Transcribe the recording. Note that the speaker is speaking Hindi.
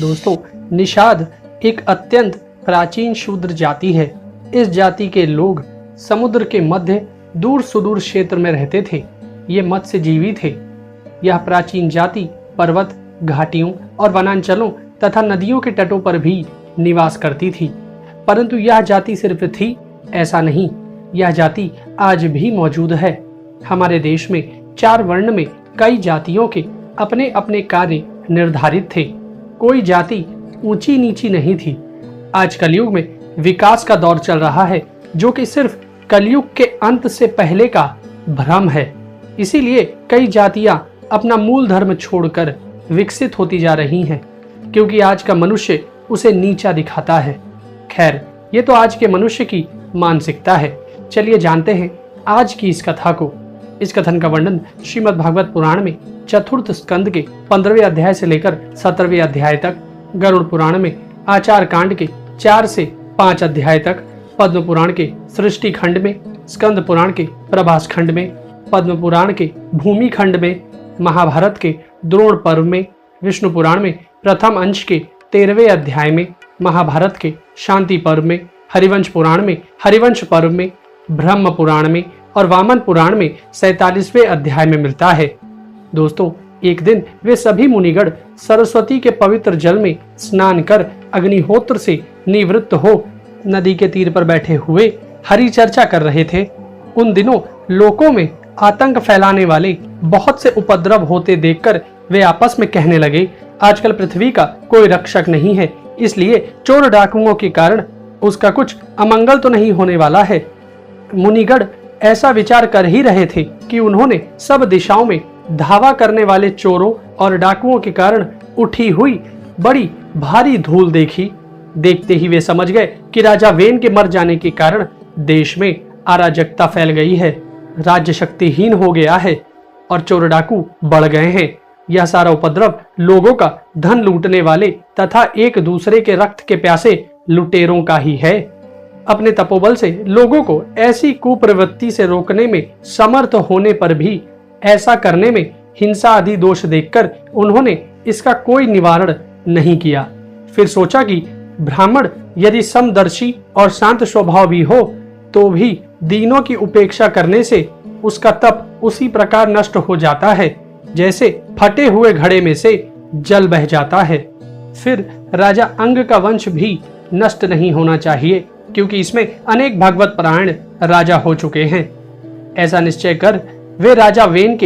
दोस्तों, निषाद एक अत्यंत प्राचीन शूद्र जाति है। इस जाति के लोग समुद्र के मध्य दूर सुदूर क्षेत्र में रहते थे। ये मत्स्यजीवी थे। यह प्राचीन जाति पर्वत, घाटियों और वनांचलों तथा नदियों के तटों पर भी निवास करती थी। परंतु यह जाति सिर्फ थी ऐसा नहीं, यह जाति आज भी मौजूद है। हमारे देश में 4 वर्ण में कई जातियों के अपने अपने कार्य निर्धारित थे। कोई जाति ऊंची नीची नहीं थी। आज कलयुग में विकास का दौर चल रहा है, जो कि सिर्फ कलयुग के अंत से पहले का भ्रम है। इसीलिए कई जातियां अपना मूल धर्म छोड़कर विकसित होती जा रही हैं, क्योंकि आज का मनुष्य उसे नीचा दिखाता है। खैर, ये तो आज के मनुष्य की मानसिकता है। चलिए जानते हैं आज की इस कथा को। इस कथन का वर्णन श्रीमद् भागवत पुराण में चतुर्थ स्कंद के 15वें अध्याय से लेकर 17वें अध्याय तक, गरुड़ पुराण में आचार कांड के 4 से 5 अध्याय तक, पद्म पुराण के सृष्टि खंड में, स्कंद पुराण के प्रभास खंड में, पद्म पुराण के भूमि खंड में, महाभारत के द्रोण पर्व में, विष्णु पुराण में प्रथम अंश के 13वें अध्याय में, महाभारत के शांति पर्व में, हरिवंश पुराण में हरिवंश पर्व में, ब्रह्म पुराण में और वामन पुराण में 47वें अध्याय में मिलता है। दोस्तों, एक दिन वे सभी मुनिगण सरस्वती के पवित्र जल में स्नान कर अग्निहोत्र से निवृत्त हो नदी के तीर पर बैठे हुए हरि चर्चा कर रहे थे। उन दिनों लोकों में आतंक फैलाने वाले बहुत से उपद्रव होते देखकर वे आपस में कहने लगे, आजकल पृथ्वी का कोई रक्षक नहीं है, इसलिए चोर डाकुओं के कारण उसका कुछ अमंगल तो नहीं होने वाला है। मुनिगण ऐसा विचार कर ही रहे थे कि उन्होंने सब दिशाओं में धावा करने वाले चोरों और डाकुओं के कारण उठी हुई बड़ी भारी धूल देखी। देखते ही वे समझ गए कि राजा वेन के मर जाने के कारण देश में अराजकता फैल गई है, राज्य शक्तिहीन हो गया है और चोर डाकू बढ़ गए हैं। यह सारा उपद्रव लोगों का धन लूटने वाले तथा एक दूसरे के रक्त के प्यासे लुटेरों का ही है। अपने तपोबल से लोगों को ऐसी कुप्रवृत्ति से रोकने में समर्थ होने पर भी ऐसा करने में हिंसा आदि दोष देखकर उन्होंने इसका कोई निवारण नहीं किया। फिर सोचा कि ब्राह्मण यदि समदर्शी और शांत स्वभाव भी हो तो भी दीनों की उपेक्षा करने से उसका तप उसी प्रकार नष्ट हो जाता है जैसे फटे हुए घड़े में से जल बह जाता है। फिर राजा अंग का वंश भी नष्ट नहीं होना चाहिए, क्योंकि इसमें अनेक भागवत परायण राजा हो चुके हैं। ऐसा निश्चय कर वे राजा वेन के